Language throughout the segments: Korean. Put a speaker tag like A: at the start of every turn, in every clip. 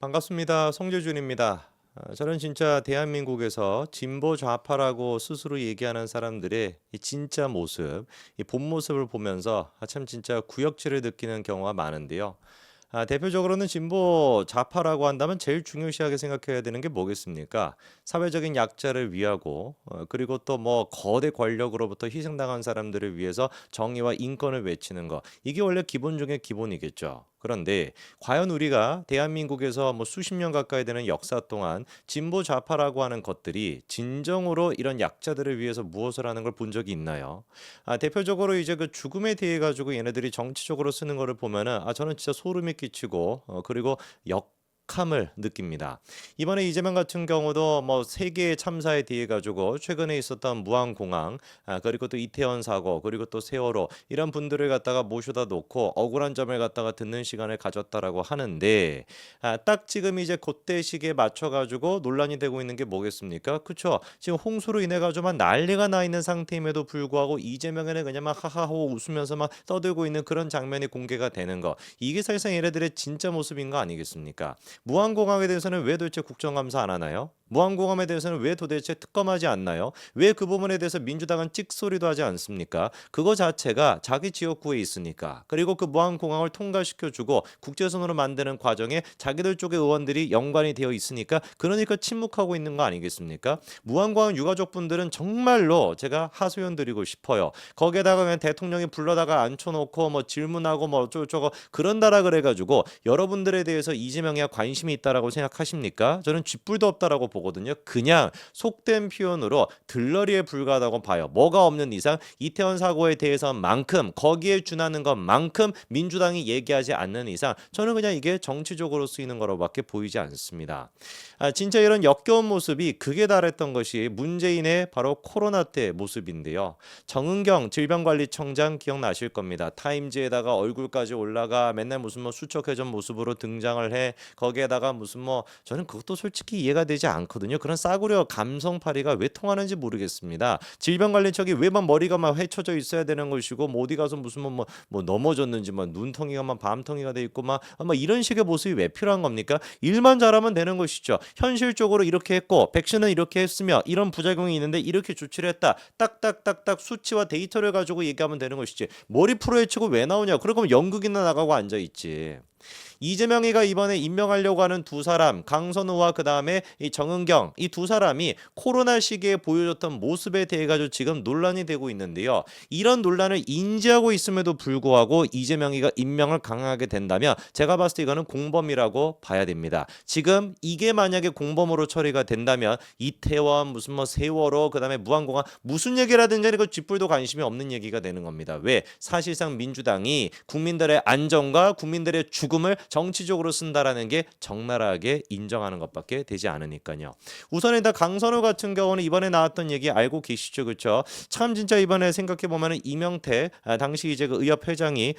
A: 반갑습니다. 송재준입니다. 저는 진짜 대한민국에서 진보 좌파라고 스스로 얘기하는 사람들의 이 진짜 모습, 이 본 모습을 보면서 참 진짜 구역질을 느끼는 경우가 많은데요. 대표적으로는 진보 좌파라고 한다면 제일 중요시하게 생각해야 되는 게 뭐겠습니까? 사회적인 약자를 위하고 그리고 또 뭐 거대 권력으로부터 희생당한 사람들을 위해서 정의와 인권을 외치는 거. 이게 원래 기본 중에 기본이겠죠. 그런데 과연 우리가 대한민국에서 뭐 수십 년 가까이 되는 역사 동안 진보 좌파라고 하는 것들이 진정으로 이런 약자들을 위해서 무엇을 하는 걸 본 적이 있나요? 대표적으로 이제 그 죽음에 대해 가지고 얘네들이 정치적으로 쓰는 거를 보면은 저는 진짜 소름이 끼치고 그리고 역함을 느낍니다. 이번에 이재명 같은 경우도 뭐 세계의 참사에 대해 가지고 최근에 있었던 무안공항 그리고 또 이태원 사고 그리고 또 세월호 이런 분들을 갖다가 모셔다 놓고 억울한 점을 갖다가 듣는 시간을 가졌다라고 하는데 딱 지금 이제 그때 시기에 맞춰 가지고 논란이 되고 있는 게 뭐겠습니까? 그쵸? 지금 홍수로 인해 가지고 막 난리가 나 있는 상태임에도 불구하고 이재명에는 그냥 막 하하호 웃으면서 막 떠들고 있는 그런 장면이 공개가 되는 거. 이게 사실상 얘네들의 진짜 모습인 거 아니겠습니까? 무안공항에 대해서는 왜 도대체 국정감사 안 하나요? 무안공항에 대해서는 왜 도대체 특검하지 않나요? 왜 그 부분에 대해서 민주당은 찍소리도 하지 않습니까? 그거 자체가 자기 지역구에 있으니까. 그리고 그 무안공항을 통과시켜주고 국제선으로 만드는 과정에 자기들 쪽의 의원들이 연관이 되어 있으니까 그러니까 침묵하고 있는 거 아니겠습니까? 무안공항 유가족분들은 정말로 제가 하소연 드리고 싶어요. 거기에다가 그냥 대통령이 불러다가 앉혀놓고 뭐 질문하고 뭐 어쩌고저쩌고 그런다라 그래가지고 여러분들에 대해서 이재명이 관심이 있다라고 생각하십니까? 저는 쥐뿔도 없다라고 보거든요. 그냥 속된 표현으로 들러리에 불과하다고 봐요. 뭐가 없는 이상 이태원 사고에 대해서만큼 거기에 준하는 것만큼 민주당이 얘기하지 않는 이상 저는 그냥 이게 정치적으로 쓰이는 거로밖에 보이지 않습니다. 진짜 이런 역겨운 모습이 극에 달했던 것이 문재인의 바로 코로나 때 모습인데요. 정은경 질병관리청장 기억나실 겁니다. 타임즈에다가 얼굴까지 올라가 맨날 무슨 뭐 수척해진 모습으로 등장을 해. 거기에다가 무슨 뭐 저는 그것도 솔직히 이해가 되지 않거든요. 그런 싸구려 감성파리가 왜 통하는지 모르겠습니다. 질병관리청이 왜 막 머리가 막 헤쳐져 있어야 되는 것이고 뭐 어디 가서 무슨 뭐 넘어졌는지 막 눈통이가 막 밤통이가 돼 있고 막 이런 식의 모습이 왜 필요한 겁니까? 일만 잘하면 되는 것이죠. 현실적으로 이렇게 했고 백신은 이렇게 했으며 이런 부작용이 있는데 이렇게 조치를 했다. 딱딱딱딱 수치와 데이터를 가지고 얘기하면 되는 것이지. 머리 풀어헤치고 왜 나오냐? 그러면 연극이나 나가고 앉아 있지. 이재명이가 이번에 임명하려고 하는 두 사람 강선우와 그 다음에 이 정은경 이 두 사람이 코로나 시기에 보여줬던 모습에 대해 가지고 지금 논란이 되고 있는데요. 이런 논란을 인지하고 있음에도 불구하고 이재명이가 임명을 강하게 된다면 제가 봤을 때 이거는 공범이라고 봐야 됩니다. 지금 이게 만약에 공범으로 처리가 된다면 이태원 무슨 뭐 세월호 그 다음에 무안공항 무슨 얘기라든지 그 쥐뿔도 관심이 없는 얘기가 되는 겁니다. 왜? 사실상 민주당이 국민들의 안전과 국민들의 죽음을 정치적으로 쓴다라는 게 적나라하게 인정하는 것밖에 되지 않으니까요. 우선 일단 강선우 같은 경우는 이번에 나왔던 얘기 알고 계시죠, 그렇죠? 참 진짜 이번에 생각해 보면은 이명태 당시 이제 그 의협회장이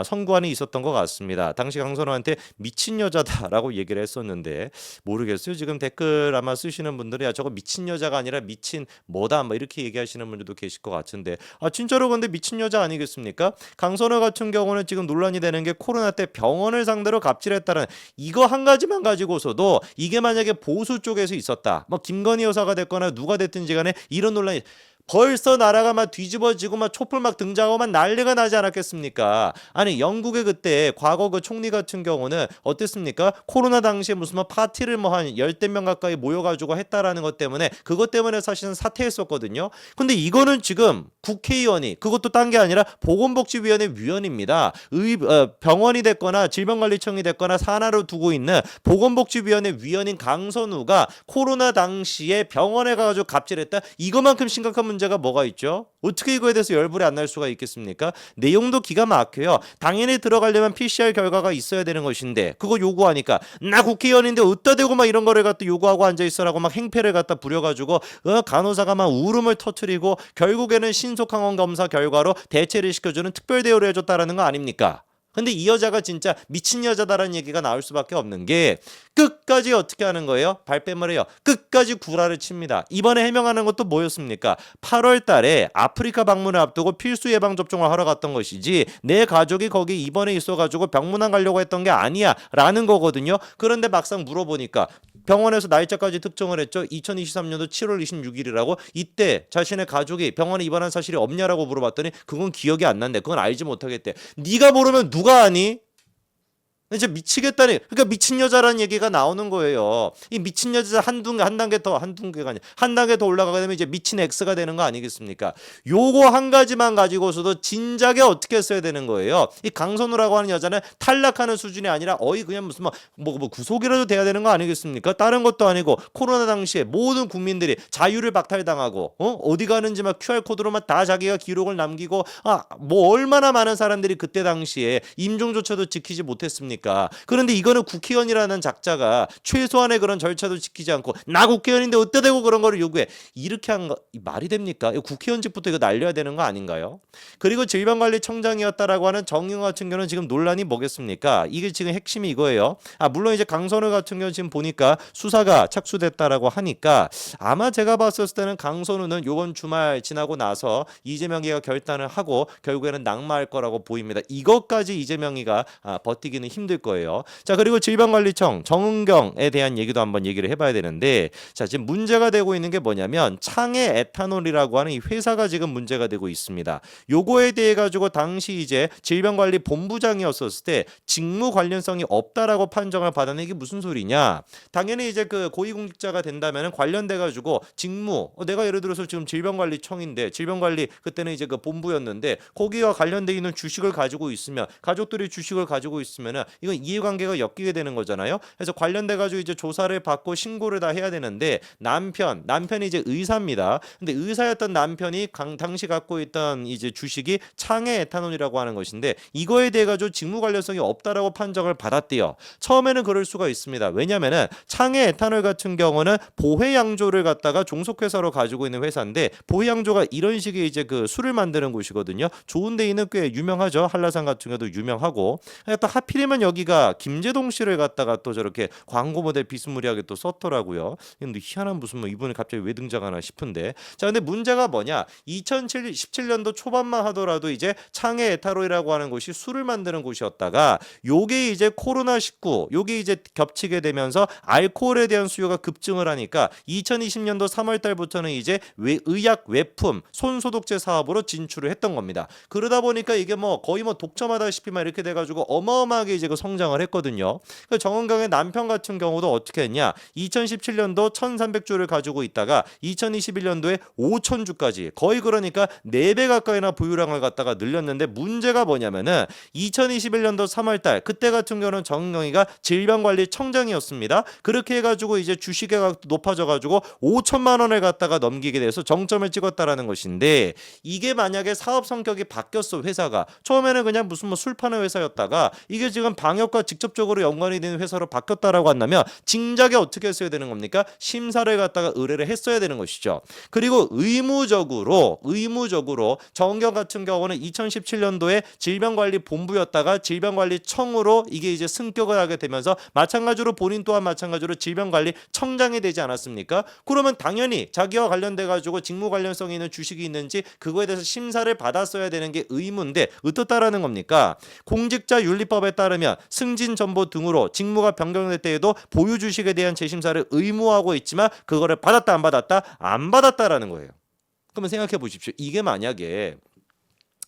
A: 선고안이 있었던 것 같습니다. 당시 강선우한테 미친 여자다라고 얘기를 했었는데 모르겠어요. 지금 댓글 아마 쓰시는 분들이 저거 미친 여자가 아니라 미친 뭐다 뭐 이렇게 얘기하시는 분들도 계실 것 같은데 진짜로 근데 미친 여자 아니겠습니까? 강선우 같은 경우는 지금 논란이 되는 게 코로나 때 병원을 상대로 갑질했다는 이거 한 가지만 가지고서도 이게 만약에 보수 쪽에서 있었다. 뭐 김건희 여사가 됐거나 누가 됐든지 간에 이런 논란이 벌써 나라가 막 뒤집어지고 막 촛불 막 등장하고 막 난리가 나지 않았겠습니까? 아니 영국의 그때 과거 그 총리 같은 경우는 어땠습니까? 코로나 당시에 무슨 뭐 파티를 뭐 한 열댓 명 가까이 모여가지고 했다라는 것 때문에 그것 때문에 사실은 사퇴했었거든요. 근데 이거는 지금 국회의원이 그것도 딴 게 아니라 보건복지위원회 위원입니다. 병원이 됐거나 질병관리청이 됐거나 산하로 두고 있는 보건복지위원회 위원인 강선우가 코로나 당시에 병원에 가가지고 갑질했다. 이거만큼 심각한 문제가 뭐가 있죠? 어떻게 이거에 대해서 열불이 안 날 수가 있겠습니까? 내용도 기가 막혀요. 당연히 들어가려면 PCR 결과가 있어야 되는 것인데 그거 요구하니까 나 국회의원인데 어디다 대고 막 이런 거를 갖다 요구하고 앉아있어라고 막 행패를 갖다 부려가지고 간호사가 막 울음을 터트리고 결국에는 신속항원 검사 결과로 대체를 시켜주는 특별 대우를 해줬다라는 거 아닙니까? 근데 이 여자가 진짜 미친 여자다라는 얘기가 나올 수밖에 없는 게 끝까지 어떻게 하는 거예요? 발뺌을 해요. 끝까지 구라를 칩니다. 이번에 해명하는 것도 뭐였습니까? 8월 달에 아프리카 방문을 앞두고 필수 예방 접종을 하러 갔던 것이지 내 가족이 거기 입원해 있어가지고 병문안 가려고 했던 게 아니야 라는 거거든요. 그런데 막상 물어보니까 병원에서 날짜까지 특정을 했죠. 2023년도 7월 26일이라고. 이때 자신의 가족이 병원에 입원한 사실이 없냐라고 물어봤더니 그건 기억이 안 난대. 그건 알지 못하겠대. 네가 모르면 누가 아니? 이제 미치겠다니. 그러니까 미친 여자라는 얘기가 나오는 거예요. 이 미친 여자 한 단계 더, 한 단계가 아니야. 한 단계 더 올라가게 되면 이제 미친 X가 되는 거 아니겠습니까? 요거 한 가지만 가지고서도 진작에 어떻게 써야 되는 거예요. 이 강선우라고 하는 여자는 탈락하는 수준이 아니라 어이 그냥 무슨 뭐 구속이라도 돼야 되는 거 아니겠습니까? 다른 것도 아니고 코로나 당시에 모든 국민들이 자유를 박탈당하고 어디 가는지 막 QR코드로만 다 자기가 기록을 남기고 뭐 얼마나 많은 사람들이 그때 당시에 임종조차도 지키지 못했습니까? 그런데 이거는 국회의원이라는 작자가 최소한의 그런 절차도 지키지 않고 나 국회의원인데 어때 대고 그런 거를 요구해. 이렇게 한 거 말이 됩니까? 국회의원직부터 이거 날려야 되는 거 아닌가요? 그리고 질병관리청장이었다라고 하는 정의용 같은 경우는 지금 논란이 뭐겠습니까? 이게 지금 핵심이 이거예요. 물론 이제 강선우 같은 경우 지금 보니까 수사가 착수됐다라고 하니까 아마 제가 봤을 때는 강선우는 요번 주말 지나고 나서 이재명이가 결단을 하고 결국에는 낙마할 거라고 보입니다. 이것까지 이재명이가 버티기는 힘들 거예요. 자, 그리고 질병관리청 정은경에 대한 얘기도 한번 얘기를 해봐야 되는데, 자, 지금 문제가 되고 있는 게 뭐냐면 창해 에탄올이라고 하는 이 회사가 지금 문제가 되고 있습니다. 요거에 대해 가지고 당시 이제 질병관리본부장이었었을 때 직무 관련성이 없다라고 판정을 받았는 이게 무슨 소리냐? 당연히 이제 그 고위공직자가 된다면 관련돼 가지고 직무 내가 예를 들어서 지금 질병관리청인데 질병관리 그때는 이제 그 본부였는데 거기와 관련돼 있는 주식을 가지고 있으면 가족들이 주식을 가지고 있으면은 이건 이해관계가 엮이게 되는 거잖아요. 그래서 관련돼 가지고 이제 조사를 받고 신고를 다 해야 되는데 남편이 이제 의사입니다. 근데 의사였던 남편이 당시 갖고 있던 이제 주식이 창해 에탄올이라고 하는 것인데 이거에 대해 가지고 직무 관련성이 없다라고 판정을 받았대요. 처음에는 그럴 수가 있습니다. 왜냐면은 창해 에탄올 같은 경우는 보혜양조를 갖다가 종속회사로 가지고 있는 회사인데 보혜양조가 이런 식의 이제 그 술을 만드는 곳이거든요. 좋은 데이는 꽤 유명하죠. 한라산 같은 경우도 유명하고. 또 하필이면 여기가 김재동 씨를 갖다가 또 저렇게 광고 모델 비스무리하게 또 썼더라고요. 근데 희한한 무슨 이분이 갑자기 왜 등장하나 싶은데. 자, 근데 문제가 뭐냐? 2017년도 초반만 하더라도 이제 창해 에탄올이라고 하는 곳이 술을 만드는 곳이었다가 요게 이제 코로나19 요게 이제 겹치게 되면서 알코올에 대한 수요가 급증을 하니까 2020년도 3월 달부터는 이제 의약 외품 손소독제 사업으로 진출을 했던 겁니다. 그러다 보니까 이게 뭐 거의 뭐 독점하다시피 막 이렇게 돼가지고 어마어마하게 이제 그 성장을 했거든요. 그 정은경의 남편 같은 경우도 어떻게 했냐? 2017년도 1,300주를 가지고 있다가 2021년도에 5,000주까지 거의 그러니까 4배 가까이나 보유량을 갖다가 늘렸는데 문제가 뭐냐면은 2021년도 3월달 그때 같은 경우는 정은경이가 질병관리청장이었습니다. 그렇게 해가지고 이제 주식이 높아져가지고 5천만 원을 갖다가 넘기게 돼서 정점을 찍었다라는 것인데 이게 만약에 사업 성격이 바뀌었어 회사가 처음에는 그냥 무슨 술 파는 회사였다가 이게 지금 방역과 직접적으로 연관이 되는 회사로 바뀌었다라고 한다면 진작에 어떻게 했어야 되는 겁니까? 심사를 갖다가 의뢰를 했어야 되는 것이죠. 그리고 의무적으로 정은경 같은 경우는 2017년도에 질병관리본부였다가 질병관리청으로 이게 이제 승격을 하게 되면서 마찬가지로 본인 또한 마찬가지로 질병관리청장이 되지 않았습니까? 그러면 당연히 자기와 관련돼 가지고 직무 관련성이 있는 주식이 있는지 그거에 대해서 심사를 받았어야 되는 게 의무인데 어떻다라는 겁니까? 공직자윤리법에 따르면 승진 전보 등으로 직무가 변경될 때에도 보유 주식에 대한 재심사를 의무화하고 있지만 그거를 받았다 안 받았다? 안 받았다라는 거예요. 그러면 생각해 보십시오. 이게 만약에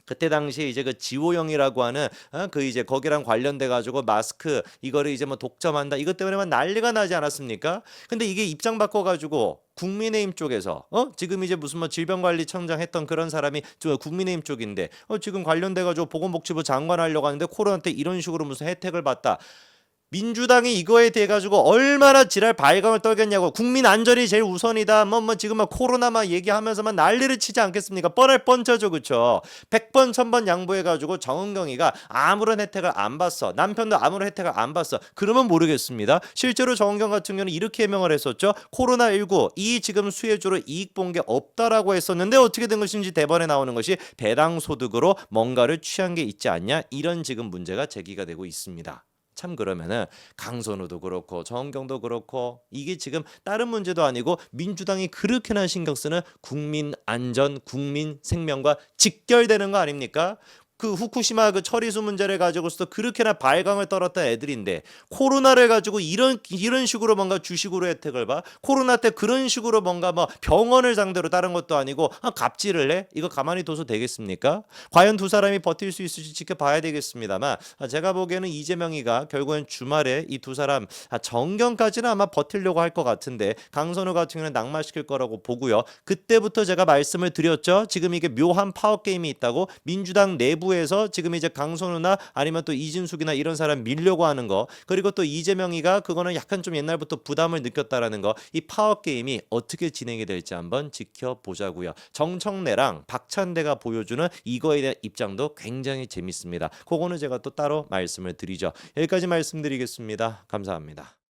A: 그때 당시에 이제 그 지호영이라고 하는 그 이제 거기랑 관련돼 가지고 마스크 이거를 이제 뭐 독점한다 이것 때문에만 난리가 나지 않았습니까? 근데 이게 입장 바꿔 가지고 국민의힘 쪽에서 지금 이제 무슨 뭐 질병관리청장 했던 그런 사람이 국민의힘 쪽인데 지금 관련돼 가지고 보건복지부 장관 하려고 하는데 코로나 때 이런 식으로 무슨 혜택을 받다. 민주당이 이거에 대해 가지고 얼마나 지랄 발광을 떨겠냐고. 국민 안전이 제일 우선이다. 지금 막 코로나만 얘기하면서만 난리를 치지 않겠습니까? 뻔할 뻔쳐죠, 그쵸? 100번 1000번 양보해 가지고 정은경이가 아무런 혜택을 안 봤어. 남편도 아무런 혜택을 안 봤어. 그러면 모르겠습니다. 실제로 정은경 같은 경우는 이렇게 해명을 했었죠. 코로나19 이 지금 수혜주로 이익 본 게 없다라고 했었는데 어떻게 된 것인지 대번에 나오는 것이 배당 소득으로 뭔가를 취한 게 있지 않냐? 이런 지금 문제가 제기가 되고 있습니다. 참 그러면은 강선우도 그렇고 정경도 그렇고 이게 지금 다른 문제도 아니고 민주당이 그렇게나 신경 쓰는 국민 안전, 국민 생명과 직결되는 거 아닙니까? 그 후쿠시마 그 처리수 문제를 가지고서도 그렇게나 발광을 떨었던 애들인데 코로나를 가지고 이런 식으로 뭔가 주식으로 혜택을 봐. 코로나 때 그런 식으로 뭔가 병원을 상대로 다른 것도 아니고 갑질을 해? 이거 가만히 둬서 되겠습니까? 과연 두 사람이 버틸 수 있을지 지켜봐야 되겠습니다만 제가 보기에는 이재명이가 결국엔 주말에 이 두 사람 정경까지는 아마 버틸려고 할 것 같은데 강선우 같은 경우는 낙마시킬 거라고 보고요. 그때부터 제가 말씀을 드렸죠. 지금 이게 묘한 파워 게임이 있다고 민주당 내부에서 지금 이제 강선우나 아니면 또 이진숙이나 이런 사람 밀려고 하는 거 그리고 또 이재명이가 그거는 약간 좀 옛날부터 부담을 느꼈다라는 거 이 파워 게임이 어떻게 진행이 될지 한번 지켜보자고요. 정청래랑 박찬대가 보여주는 이거에 대한 입장도 굉장히 재밌습니다. 그거는 제가 또 따로 말씀을 드리죠. 여기까지 말씀드리겠습니다. 감사합니다.